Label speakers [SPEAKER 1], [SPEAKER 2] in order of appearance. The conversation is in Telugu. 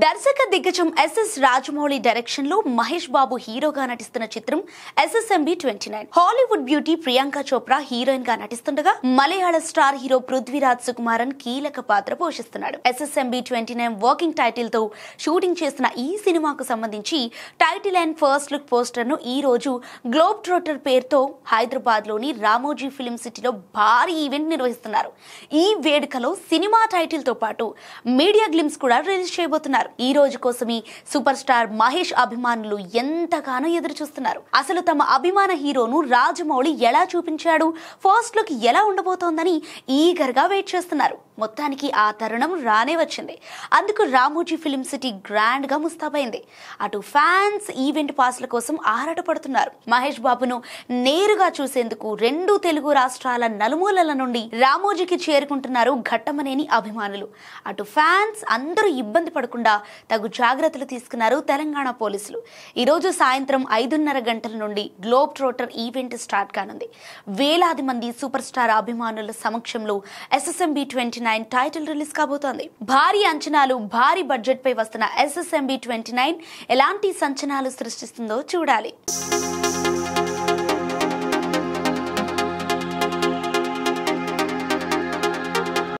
[SPEAKER 1] దర్శక దిగ్గజం ఎస్ఎస్ రాజమౌళి డైరెక్షన్ లో మహేష్ బాబు హీరోగా నటిస్తున్న చిత్రం SSMB 29. Hollywood beauty Priyanka Chopra heroine గా నటిస్తుండగా మలయాళ స్టార్ హీరో పృథ్వీరాజ్ సుకుమారన్ కీలక పాత్ర పోషిస్తున్నాడు. SSMB 29 వర్కింగ్ టైటిల్ తో షూటింగ్ చేస్తున్న ఈ సినిమాకు సంబంధించి title and first look poster ను ఈ రోజు గ్లోబ్ ట్రోటర్ పేరుతో హైదరాబాద్ లోని రామోజీ ఫిల్మ్ సిటీలో భారీ ఈవెంట్ నిర్వహిస్తున్నారు. ఈ వేడుకలో సినిమా టైటిల్ తో పాటు మీడియా గ్లిమ్స్ కూడా రిలీజ్ చేయబోతున్నారు. ఈ రోజు కోసమే సూపర్ స్టార్ మహేష్ అభిమానులు ఎంతగానో ఎదురు చూస్తున్నారు. అసలు తమ అభిమాన హీరోను రాజమౌళి ఎలా చూపించాడు, ఫస్ట్ లుక్ ఎలా ఉండబోతోందని ఈగర్ గా వెయిట్ చేస్తున్నారు. మొత్తానికి ఆ తరుణం రానే వచ్చింది. అందుకు రామోజీ ఫిల్మ్ సిటీ గ్రాండ్ గా ముస్తాబైంది. అటు ఫ్యాన్స్ ఈవెంట్ పాస్ల కోసం ఆరాటపడుతున్నారు. మహేష్ బాబును నేరుగా చూసేందుకు రెండు తెలుగు రాష్ట్రాల నలుమూలల నుండి రామోజీకి చేరుకుంటున్నారు ఘట్టమనేని అభిమానులు. అటు ఫ్యాన్స్ అందరూ ఇబ్బంది పడకుండా తగు జాగ్రత్తలు తీసుకున్నారు తెలంగాణ పోలీసులు. ఈ రోజు సాయంత్రం 5:30 గంటల నుండి గ్లోబ్ ట్రోటర్ ఈవెంట్ స్టార్ట్ కానుంది. వేలాది మంది సూపర్ స్టార్ అభిమానుల సమక్షంలో SSMB 29 టైటిల్ రిలీజ్ కాబోతోంది. భారీ అంచనాలు, భారీ బడ్జెట్ పై వస్తున్న SSMB 29 ఎలాంటి సంచలనాలు సృష్టిస్తుందో చూడాలి.